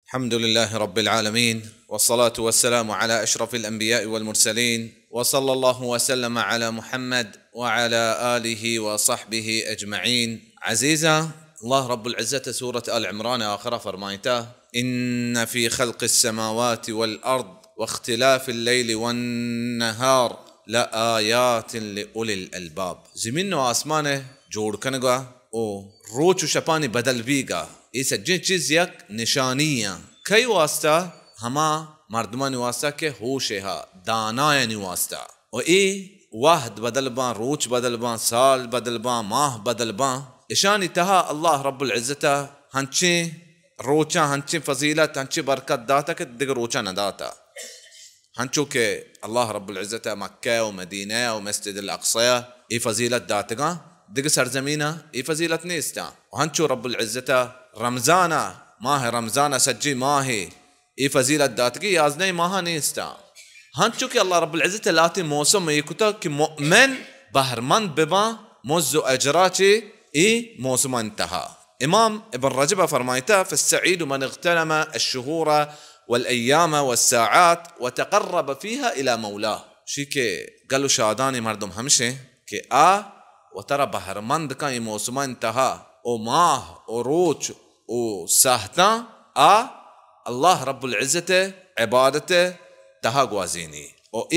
الحمد لله رب العالمين، والصلاة والسلام على أشرف الأنبياء والمرسلين، وصلى الله وسلم على محمد وعلى آله وصحبه أجمعين. عزيزة الله رب العزة سورة آل عمران آخر فرمايته: إن في خلق السماوات والأرض واختلاف الليل والنهار لآيات لأولي الألباب. زمین و آسمان جوڑ کنگا او روچ و شپانی بدل بیگا، یہ سجن چیز یک نشانیاں کئی واسطہ ہما مردمان واسطہ کے ہوش ہے دانائیں واسطہ، و ای وحد بدل بان، روچ بدل بان، سال بدل بان، ماہ بدل بان. اشانی تہا اللہ رب العزت ہنچیں روچاں ہنچیں فضیلت ہنچیں برکت داتا کہ دیگر روچاں نہ داتا. ہنچو کہ اللہ رب العزت مکہ و مدینہ و مسجد الاقصی ای فضیلت داتگاں، دیگر سرزمینہ ای فضیلت نیستا. ہنچو رب العزت رمضانہ ماہ رمضانہ سجی ماہ ای فضیلت داتگی یازنے ماہ نیستا. ہنچو کہ اللہ رب العزت لاتی موسم ای کتا کہ مؤمن بہرمند ببا مز و اجراچی ای موسم انتہا. امام ابن رجب فرمایتا: فالسعید من اغتنم الشهور والأيام والساعات وتقرب فيها إلى مولاه. شيكي قالوا شاداني مردم همشي كي وترى بهرمند كان موسم انتهى او ماه او روج او ساهتا الله رب العزة عبادته تها قوازيني او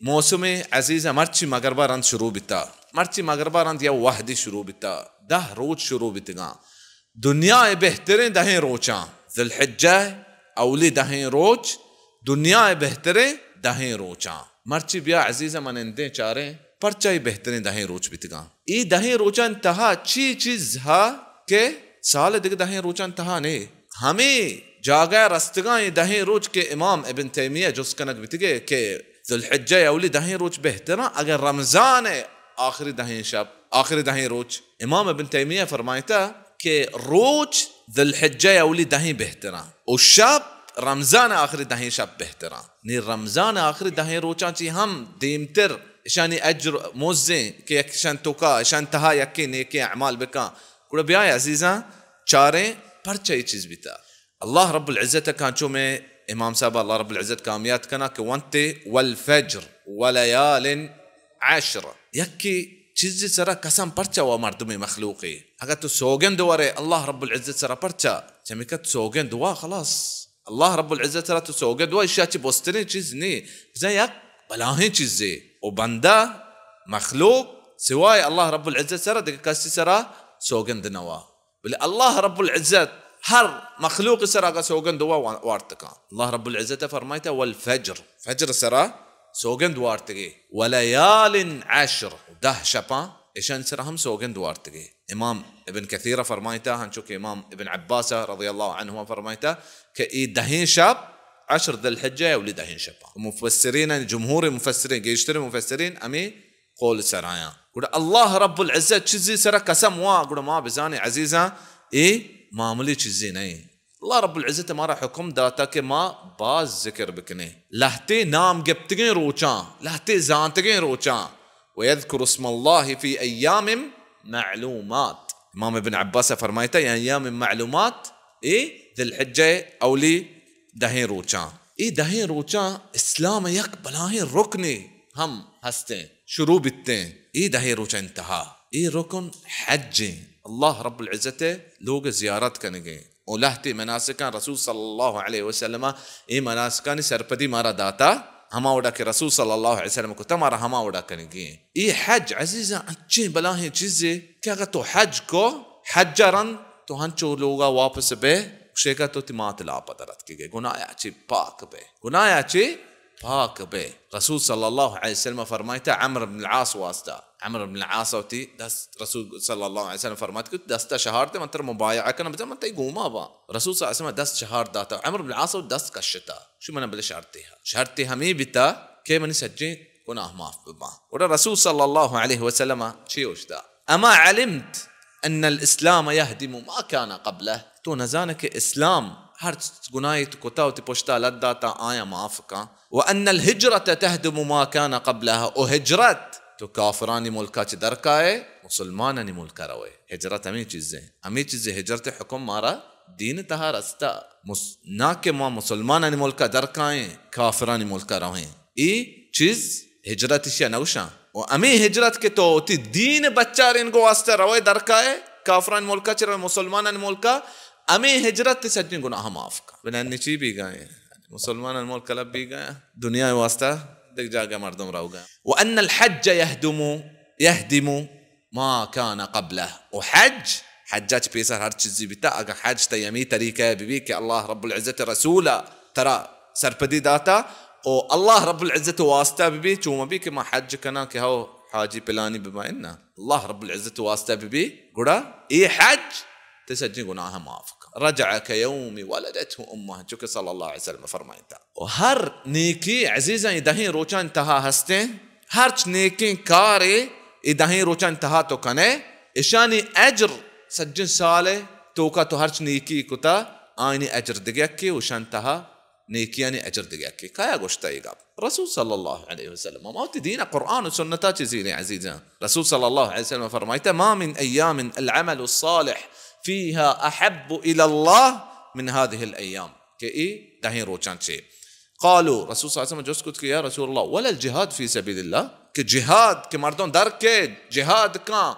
موسم عزيزة مرچي مغربا رند شروع بتا، مرچي مغربا رند يا وحدي شروع بتا، ده روج شروع بتگا. دنیا بہترین دہیں روچاں ذی الحجہ اولی دہیں روچ دنیا بہترین دہیں روچاں. مرچی بیا عزیزہ من اندیں چاریں پرچائی بہترین دہیں روچ بیتگاں. ای دہیں روچاں انتہا چی چیز ہا کہ سال دیکھ دہیں روچاں انتہا نہیں ہمیں جاگہ رستگاں یہ دہیں روچ کے امام ابن تیمیہ جس کنک بیتگے کہ ذی الحجہ اولی دہیں روچ بہترین اگر رمضان آخری دہیں شب آخری دہیں روچ. امام ابن تیمیہ فرمائتا کہ روچ ذی الحجہ اولی دہیں بہتران اور شب رمضان آخری دہیں شب بہتران. نی رمضان آخری دہیں روچاں چی ہم دیمتر اشانی اجر موزیں کہ یک شان توکا اشان تہا یکی نیکی اعمال بکا کڑا بیائی عزیزاں چاریں پرچائی چیز بیتا. اللہ رب العزت کانچو میں امام صاحب اللہ رب العزت کامیات کنا کہ وانتے والفجر ولیال عشر یکی چیزی سرا قسم پرچا و مردمی مخلوقی. اگر تو سوگن دوارے اللہ رب العزت سرا پرچا چمیکت سوگن دوا خلاص اللہ رب العزت سرا تو سوگن دوا اشیاء چی بسترین چیز نہیں بزن یک بلاہیں چیزیں و بندہ مخلوق سوائے اللہ رب العزت سرا دیکھ کسی سرا سوگن دنوا بلی اللہ رب العزت ہر مخلوق سرا کا سوگن دوا وارتکا. اللہ رب العزت فرمائتا والفجر فجر سرا سوگن دوارتگی ولیال عشر ده شپاں اشان سر ہم سوگن دوارتگی. امام ابن کثیر فرمائتا ہنچو کہ امام ابن عباس رضی اللہ عنہ فرمائتا کہ ای دہیں شب عشر ذی الحجہ اولی دہیں شپاں. مفسرین جمہور مفسرین گیشتر مفسرین امی قول سرایاں گوڑا اللہ رب العزت چیزی سر قسم وا گوڑا ما بزانی عزیزاں ای معمولی چیزی نہیں. اللہ رب العزت ہمارا حکم داتا کہ ما باز ذکر بکنے لہتے نام گپتگیں روچاں لہتے زانتگیں روچاں وَيَذْكُرُ اسْمَ اللَّهِ فِي أَيَّامٍ مَعْلُومَات. امام ابن عباس فرمائتا ہے ایام معلومات ذی الحجہ اولی دہیں روچاں. ای دہیں روچاں اسلام یک بلاہیں رکنے ہم ہستے شروع بتتے ای دہیں روچاں انتہا. ای رکن حجیں اللہ رب العزت لوگ زیارت کرنگے اور لہتے مناسکان رسول صلی اللہ علیہ وسلم ای مناسکانی سرپدی مارا داتا ہما اوڑا کہ رسول صلی اللہ علیہ وسلم کو تمہارا ہما اوڑا کرنگی. ای حج عزیزہ اچھے بلاہیں چیزیں کہ اگر تو حج کو حج رن تو ہنچو لوگا واپس بے شیکا تو تیمات لاپا درد کی گئے گناہ اچھی پاک بے گناہ اچھی پاک بے. رسول صلی اللہ علیہ وسلم فرمائتا عمر بن العاص واسطہ عمر بن العاص ہوتی دست رسول صلی اللہ علیہ وسلم فرمائتا کہ دستا شہارتے منتر مبایعہ کرنا بزا منتا ہی گوما با. رسول صلی اللہ علیہ وسلم دست شہار داتا عمر بن العاص دست کشتا شو منہ بلے شہرتے ہمیں بیتا کہ منی سجیں گناہ معاف ببا. اور رسول صلی اللہ علیہ وسلم چی ہوشتا اما علمت ان الاسلام يهدم ما كان قبله. تو نزانا کہ اسلام ہر گناہی تو کتا ہوتی پشتا لداتا آیا معاف کا. وان الہجرت تهدم ما كان قبلها او ہجرت تو کافرانی ملکا چی درکائے مسلمانانی ملکا روئے. ہجرت ہمیں چیزیں ہجرت حکم مارا دین تہا رستا نہ کہ ما مسلمانانی ملکا درکائیں کافرانی ملکا رہیں ای چیز ہجرت شیا نوشاں و امی ہجرت کے تو تی دین بچہ رین گو واسطہ روئے درکائے کافرانی ملکا چرا مسلمانانی ملکا امی ہجرت تی سجن گناہ معاف کا بنانی چی بھی گئے مسلمانانی ملکا لب بھی گئے دنیا واسطہ دیکھ جاگا مردم رو گئے وَأَنَّ الْحَجَّ يَهْدِمُ ما كان قبله وحج حجاج پیسر ہر چیزی بیتا اگر حج تا یمی طریقہ ہے بھی کہ اللہ رب العزت رسولہ ترا سرپدی داتا او اللہ رب العزت واسطہ بھی چوما بھی کہ ما حج کنا کہ ہو حاجی پلانی بمائننا اللہ رب العزت واسطہ بھی گڑا ای حج تسجن گناہ معاف رجع كيوم ولدته امه چونکہ صلی اللہ علیہ وسلم فرمائے تھا ہر نیکی عزیزاں دہیں روچا انتہا ہستے ہر نیکی کارے دہیں روچا انتہا تو کنے اشانی اجر سجن سالے تو کا تو ہر نیکی کتا آئینی اجر دگیا کے وشان تہا نیکیانی اجر دگیا کے کایا گوشتا گا رسول صلی اللہ علیہ وسلم موت دین قرآن و سنتا چیزیں عزیزاں رسول صلی اللہ علیہ وسلم فرمائے ما من ایام العمل الصالح فيها أحب إلى الله من هذه الأيام كإي دهين روچان چه قالوا رسول صلى الله عليه وسلم جوز كت يا رسول الله ولا الجهاد في سبيل الله كجهاد كمردون در کے جهاد کان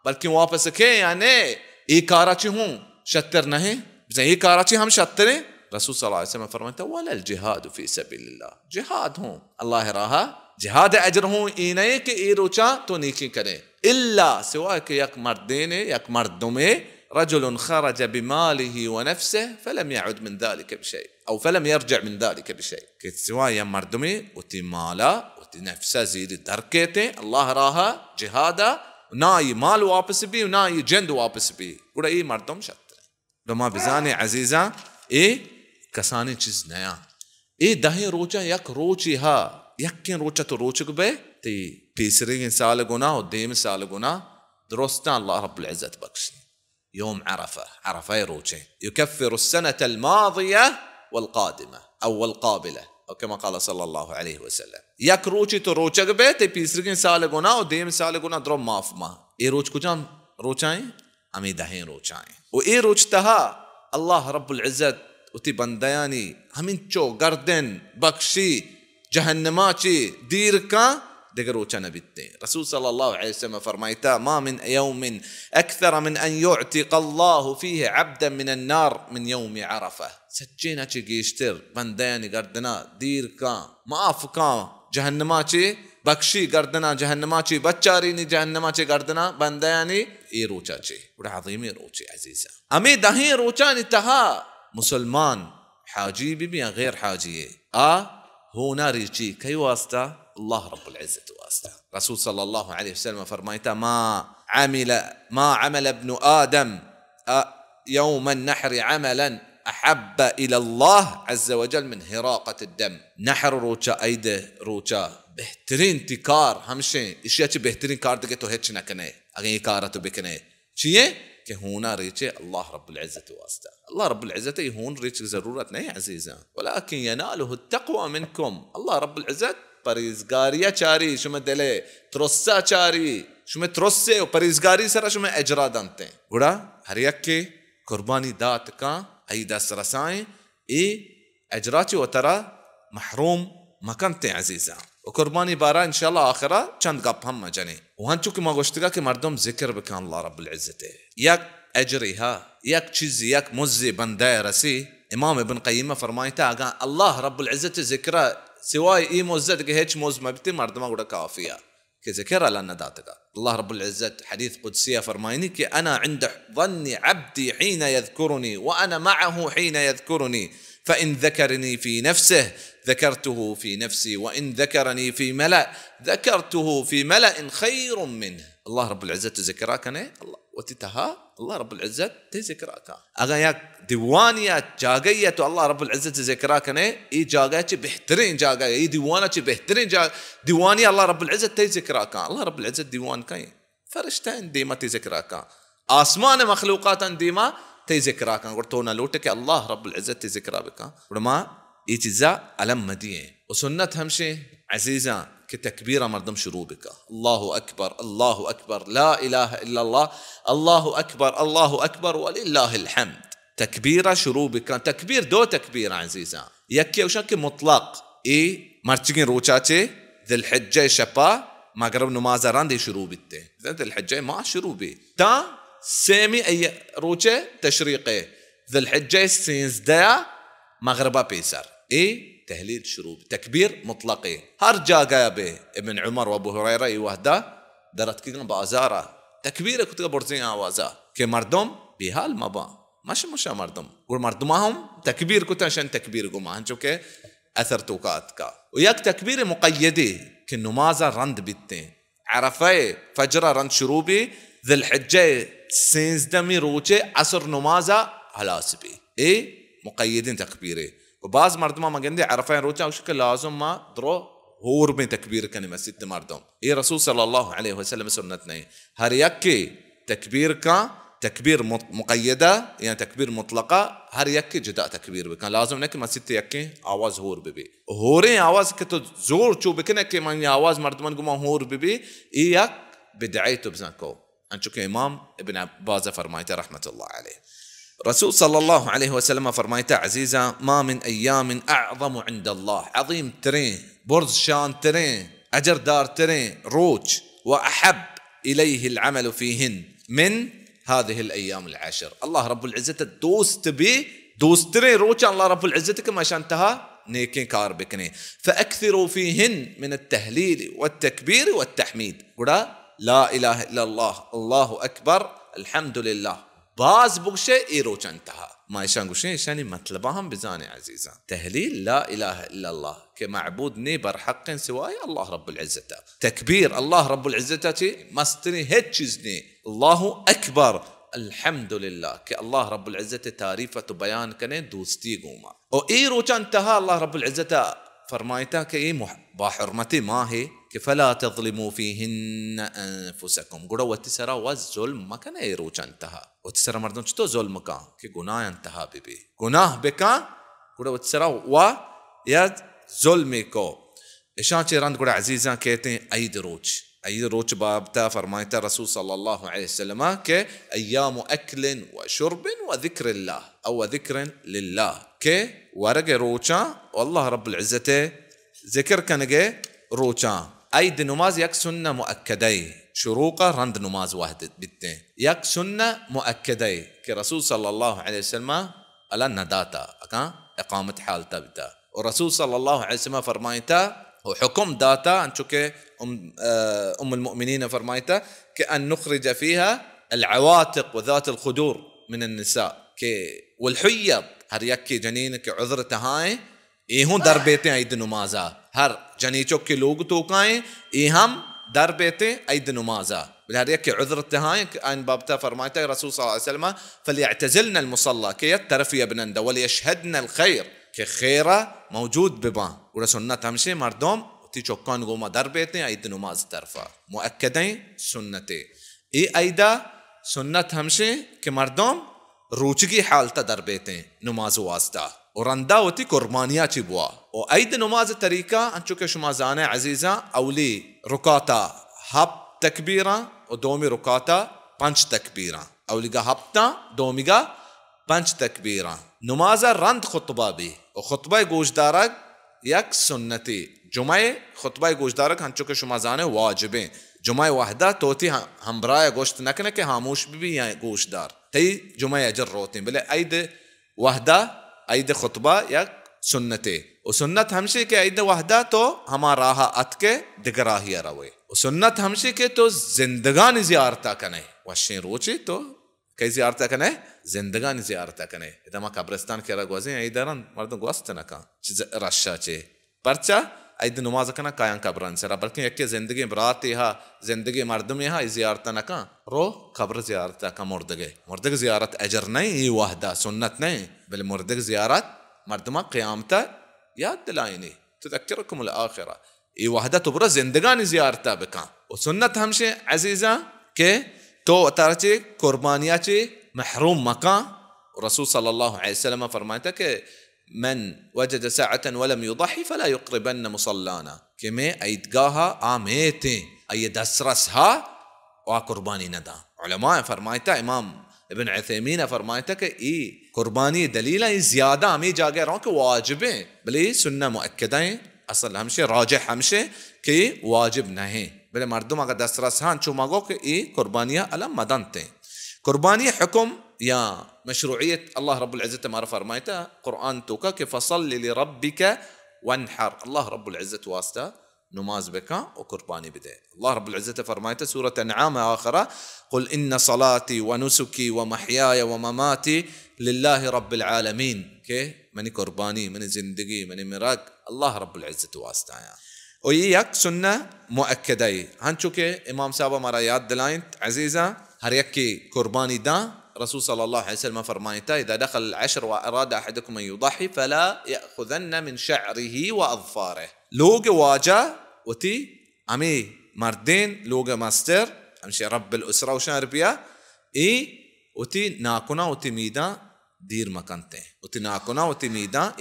بلکہ واپس کے یعنی ای کاراچی ہوں شتر نہیں بزن ای کاراچی ہم شتر ہیں رسول صلی اللہ علیہ وسلم فرماتا ولا الجهاد في سبيل الله جهاد ہوں اللہ راہا جہاد اجر ہوں ای نہیں کہ ای روچا تو نیکی کریں الا سوائے کہ یک مردین یک مردمے رجل خرج بماله ونفسه فلم يعد من ذلك بشيء أو فلم يرجع من ذلك بشيء كتسوايا مردمي وتي مالا وتي نفسه زيد دركيته الله راها جهادا ناي مال واپس بي وناي جند واپس بي قد اي مردم شتر لما بزاني عزيزا اي كساني چیز نیا اي دهي روچا یک روچی ها یکین روچا تو روچک بے تی تیسری سال گنا و دیم سال گنا درستان الله رب العزت بخشی يوم عرفة يروچه يكفر السنة الماضية والقادمة أو القابلة أو كما قال صلى الله عليه وسلم يك روچي تو روچك بيت بيسرگين سال گنا و ديم سال گنا درم معاف ما اي روچ کجام روچائیں امی دهين روچائیں و اي روچتها الله رب العزت وتي بندیانی همین چو گردن بخشی جهنماچی دیر کا دیگر روچا نبیتے رسول صلی اللہ علیہ وسلم فرمائتا ما من يوم اکثر من ان يعتق الله فيه عبدا من النار من يوم عرفه سچینا چی گیشتر بندیانی گردنا دیر کا معاف کا جہنما چی بخشی گردنا جہنما چی بچارینی جہنما چی گردنا بندیانی ای روچا چی بڑا عظیمی روچی عزیزہ امی دہیں روچا نتہا مسلمان حاجی بھی یا غیر حاجی ہونا ریچی کئی واسطہ الله رب العزة واسطة رسول صلى الله عليه وسلم فرمايتا ما عمل ابن آدم يوم النحر عملا أحب إلى الله عز وجل من هراقة الدم نحر روچا ايده روچا بہترین تکار ہمشیں اشیاء چی بہترین کار دکے تو ہچ نہ کنے اگر یہ کارا تو بکنے چیئے کہ ہونا ریچے اللہ رب العزت واسطہ اللہ رب العزت یہ ہون ریچ ضرورت نہیں عزیزاں ولیکن ینالہ التقوى منکم اللہ رب العزت پریزگاریہ چاری شما دلے ترسا چاری شما ترسے و پریزگاری سرا شما اجرا دانتے ہیں گوڑا ہر یک کے قربانی دات کا ای دست رسائیں ای اجرا چی و ترا محروم مکنتے عزیزاں و قربانی بارا انشاءاللہ آخرہ چند گپ ہم مجنے وہاں چونکہ ما گوشتگا کہ مردم ذکر بکن اللہ رب العزت یک اجری ہا یک چیز یک مزی بندے رسی امام ابن قیمہ فرمائیتا اگا اللہ رب العزت ذکرہ سوائے ای موزد کہ ہیچ موز مبتی مردمہ گوڑا کافیہ کہ ذکر اللہ نداتگا اللہ رب العزت حدیث قدسیہ فرمائنی کہ انا عند ظن عبدی حین یذکرنی وانا معه حین یذکرنی فإن ذكرني في نفسه ذكرته في نفسي وإن ذكرني في ملأ ذكرته في ملأ خير منه الله رب العزت ذكراك نه الله وتتها الله رب العزت تذكراك اگر یک دیوانیت جاگیہ تو اللہ رب العزت ذکراک نے ای جاگہ چی بہترین جاگہ ای دیوانہ چی بہترین دیوانی اللہ رب العزت تذکراک اللہ رب العزت دیوان کہیں فرشتین دیمہ تذکراک آسمان مخلوقات دیمہ تی ذکرہ کن اور تو نہ لوٹے کہ اللہ رب العزت تی ذکرہ بکا ورما یہ چیزا علم مدیئے و سنت ہمشے عزیزاں کہ تکبیرہ مردم شروع بکا اللہ اکبر لا الہ الا اللہ اکبر وللہ الحمد تكبيرة شروع بكان تكبير دو تكبير عزيزة يكي وشك مطلق مرچگين روچاچه ذي الحجة شپا مغرب نماز راندي شروع بيته ذي الحجة ما شروع بي تا سامي اي روچه تشريقه ذي الحجة سينزدايا مغربا بيسر تهليل شروع تكبير مطلقي هر جاگا به ابن عمر وابو هريره وحده درت كيغن بازارا تكبير كنت برزين آوازا که مردم بحال مبا مش مردم اور مردمهم تكبير كنت عشان تكبير گما هنچو که اثر توقات کا وياك تكبير مقيده که نماز رند بيتين عرفه فجر رند شروع بي ذي الحجه سينزدمي روچه عصر نمازا خلاص بي مقيدين تكبيره وبعض مردم ما گندي عرفه روچا وشكل لازم ما درو هور بين تكبير كلمه ست مردم رسول صلى الله عليه وسلم سنتنا هر يكي تكبير کا تكبير مقيده يعني تكبير مطلقه هر يكي جدا تكبير بكن لازم نك ما ست يكي आवाज هور ببي هوري आवाज के तो जोर चो بكن के من आवाज मर्दमन गुमा هور ببي يك بدعيته بزنكو انچو امام ابن عباس فرمايته رحمه الله عليه رسول صلى الله عليه وسلم فرمايته عزيزه ما من ايام اعظم عند الله عظيم ترين برز شان ترين اجر دار ترين روج واحب اليه العمل فيهن من هذه الأيام العشر الله رب العزة دوستري روچا الله رب العزة كما شانتها نيكين كار بكني فأكثروا فيهن من التهليل والتكبير والتحميد قل لا إله إلا الله الله أكبر الحمد لله باز بوشي روچا انتها ما يشان قوشين شاني مطلبهم بزاني عزيزة تهليل لا إله إلا الله كمعبود نيبر حق سواي الله رب العزة تكبير الله رب العزة مستني هتشزني الله أكبر الحمد لله كالله رب العزة تعريفة بيان كنين دوستي قوما روچا انتها الله رب العزة فرمايتا بحرمتي ما هي فلا تظلموا فيهن أنفسكم قولوا وتسرى والظلم ما كان روچا انتها وتسرى مردون چطو ظلم كان كي گناه انتها ببي گناه بكا قولوا وتسرى و يا ظلمي کو اشان چه رند قولوا عزيزان كيتين ايد روچ بابتا فرمايتا رسول صلى الله عليه وسلم كي ايام اكل وشرب وذكر الله او ذكر لله كي ورق روچا والله رب العزة ذكر كنجي روچا ايد نماز يك سنة مؤكدي شروقة رند نماز واحد بيتين يك سنة مؤكدي كرسول صلى الله عليه وسلم الا نداتا اكا اقامة حالتا بتا ورسول صلى الله عليه وسلم فرمايتا وحكم داتا انشوك ام المؤمنين فرمايتا كأن نخرج فيها العواتق وذات الخدور من النساء كي والحيض هر يكي جنينك عذرته هاي هون دربيتين ايد نمازا هر جنيچو के लोग तो काएं हम दर बेते ऐद नमाजा بالهر يكي عذرته هاي ان بابتا فرمايتا رسول صلى الله عليه وسلم فليعتزلنا المصلى كي يترف يبنند وليشهدنا الخير كخيره موجود ببا ولا سنة همشي مردم تي چوكان گوما در بیتیں اید نماز طرفا مؤکدیں سنتیں ایدا سنت همشي کہ مردم روچگی حالتا در بیتیں نماز واسطہ اور انداوتی قربانیاں چی بوا او اید نماز طریقہ انچو کہ شما زانے عزیزاں اولی رکاتا ہب تکبیرہ و دومی رکاتا 5 تکبیرہ اولی گا ہبتا دومی گا 5 تکبیرہ نماز رند خطبہ بھی و خطبہ گوشدارک یک سنتی جمعه خطبه گوشدارک هنچو که شما زانه واجبه جمعه وحده توتی همبرای گوشت نکنه که خاموش ببی یا گوشدار تی جمعه اجر روتین بله اید وحده اید خطبه یک سنته و سنت همشه که اید وحده تو هما راہ ات کے دگراهی روی و سنت همشه که تو زندگان زیارتا کنه وشین روچی تو کی زیارتا کنه زندگان زیارتا کنه اذا ما قبرستان که را گوزین ایدارن مردم گوست نکن چیز رشا چه پرچا اید نماز کنا کایان قبران سرا بلکہ یک زندگی براتی ہا زندگی مردمی ہا زیارت نکا رو قبر زیارت کا مردگ زیارت اجر نہیں یہ وحدہ سنت نہیں بل مردگ زیارت مردما قیامت یاد دلائنی تذکرکم الاخرہ یہ وحدہ تبرا زندگانی زیارتا بکا و سنت ہمشے عزیزہ کہ تو اتارچے قربانیاں چے محروم مکان رسول صلی اللہ علیہ وسلم فرماتا کہ من وجد ساعة ولم يضحي فلا يقربن مصلانا كما ايدگاها آميتين اي دسرسها وقرباني ندا علماء فرمايتا امام ابن عثيمين فرمايته कि कुर्बानी दलील है ज्यादा हमें जागे रहा कि वाजिब है भले सुन्ना मुअक्कदा है असल हमशे राजिह हमशे कि वाजिब नहीं भले मर्दम अगर दस्तरसान चुमागो कि कुर्बानियां अलम मदनते कुर्बानी हुक्म या मशरूعية الله رب العزة ما فرمايته قرآن توكا कि فصل لربك وانحر الله رب العزة واسطة نماز بكا وقرباني بده الله رب العزة فرمايته سورة أنعام آخرة قل إن صلاتي ونسكي ومحياي ومماتي لله رب العالمين كي مني قرباني مني زندگي مني مراق الله رب العزة واسطة يعني. وياك سنة مؤكدة هنشو كي إمام صاحب مرا ياد دلاين عزيزة هر يكي قرباني دا رسول صلى الله عليه وسلم فرمايته إذا دخل العشر وأراد أحدكم أن يضحي فلا يأخذن من شعره وأظفاره لوج واجا وتي أمي مردين لوج ماستر أمشي رب الأسرة وشاربيا وتي ناكونا وتي ميدا دير مكانته وتي ناكونا وتي ميدا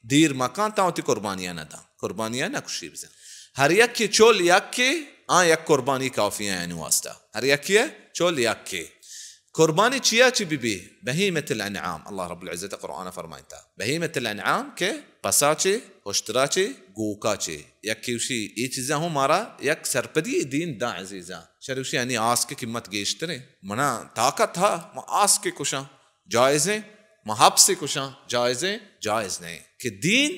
دير مكان تا وتي قربانيا ندا قربانيا نكشي بزن هر يكي چول يكي يك قرباني كافية يعني واسطة هر يكي چول يكي قرباني چيا چي بي بهيمة الأنعام الله رب العزة قرآن فرمايته بهيمة الأنعام كي بساچي هشتراچي گوكاچي يكي وشي چيزا هم مارا يك سرپدي دين دا عزيزا شروشي يعني آس के कीमत गेश्तरे मना ताकत था मैं आस के कुशा जायज़ है महब से कुशा जायज़ है जायज़ नहीं कि दीन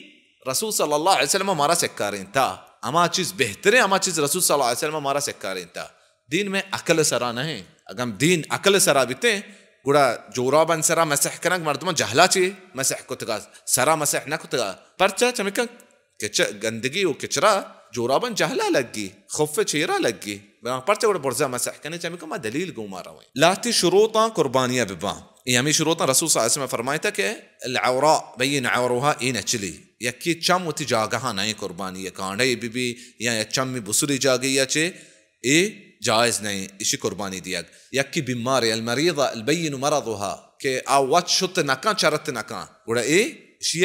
रसूल सल्लल्लाहु अलैहि वसल्लम हमारा सिक्कारें था अमा चीज़ बेहतर है अमा चीज़ रसूल सल्लल्लाहु अलैहि वसल्लम हमारा सिक्कारें था दीन में अकल सरा नहीं अगम दीन अकल सरा बिते गुड़ा जोराबन सरा मसह करंग मर्दमा जहला ची मसह कुतगा सरा मसह न कुतगा परचा चमकन किच गंदगी और किचरा जोराबन जहला लगी खुफ चेहरा लगी परचा गुड़ा बुर्जा मसह करने चमकन ما دليل قوم راوي لا شروطا قربانيه ببا يعني شروطا رسول صلى الله عليه وسلم فرمايته कि العوراء بين عورها إيه نچلي يكي چم وتي جاگها नहीं قربانيه कांडे बीबी या चम में बुसुरी जागी या चे جائز नहीं इसी कुर्बानी दिया यक्की बीमारी المريضة البين مرضها के आवाज शुद्ध नका चरत नका उड़ा इसी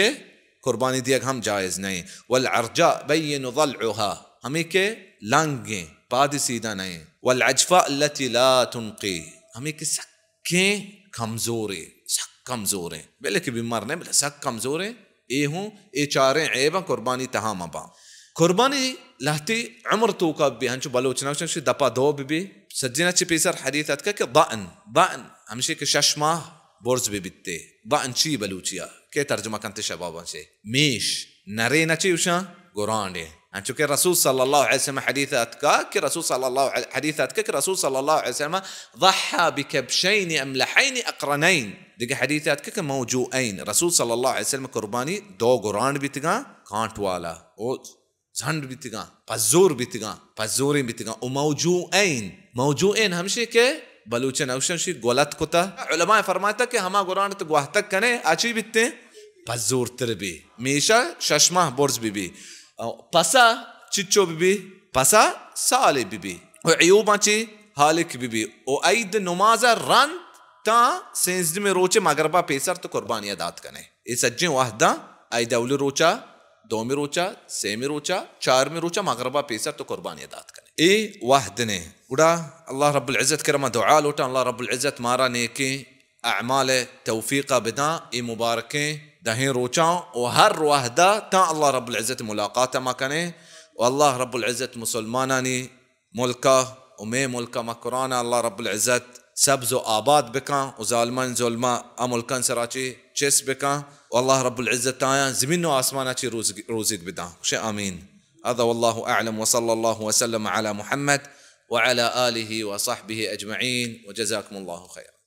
कुर्बानी दिया हम जायज नहीं والعرجاء بين ضلعها हमें के लांगे पादी सीधा नहीं والعجفاء التي لا تنقي हमें के सक्के कमजोरे सक कमजोरे बेले के बीमार नहीं बेले सक कमजोरे हूँ चारे ऐबा कुर्बानी तहाम बा कुर्बानी लहती عمر توكا بي هنشو بلوچنا وشي دپا دو بي سجنا چي بيسر حديثات كه ضأن همشي كششما برز بيبتي ضأن چي بلوچيا كه ترجمه كانت شبابا شي ميش نرينا چي وشا قراندي هنشو كه رسول صلى الله عليه وسلم حديثات كه رسول صلى الله حديثات كه رسول صلى الله عليه وسلم ضحى بكبشين املحين اقرنين دغه حديثات كه موجوعين رسول صلى الله عليه وسلم قرباني دو قراند بيتگا کانٹ والا او زند بيتگا پزور بيتگا پزورين بيتگا وموجوعين همشي के बलूचन औशंशी गलत कोता उलमा फरमाता कि हमा कुरान तो गुहतक कने आची बिते पजूर तरबी मीशा शशमा बोर्ज बीबी पसा चिच्चो बीबी पसा साले बीबी और अयूबाची हालिक बीबी ओ ऐद नमाजा रन ता सेंसद में रोचे मगरबा पेसर तो कुर्बानी अदात कने ये सज्जे वाहदा ऐद अवल रोचा दो में रोचा से में रोचा चार में रोचा मगरबा पेसर तो कुर्बानी अदात कने واحد ने उड़ा अल्लाह रब्बुल इज़्ज़त करम दुआ लोटा अल्लाह रब्बुल इज़्ज़त मारा ने के अमाल तौफीक़ बिदा मुबारकें दहें रोचा और हर वाहदा ता अल्लाह रब्बुल इज़्ज़त मुलाकात मा कने और अल्लाह रब्बुल इज़्ज़त मुसलमानानी मुल्का उमे मुल्का मकराना अल्लाह रब्बुल इज़्ज़त सब्ज़ आबाद बिका और ज़ालमन ज़ुल्मा मुल्कन सराची चेस बिका والله رب العزة आया ज़मीन و आसमान अच्छी रोज़िक बिदा शे आमीन هذا والله أعلم وصلى الله وسلم على محمد وعلى آله وصحبه أجمعين وجزاكم الله خيرا.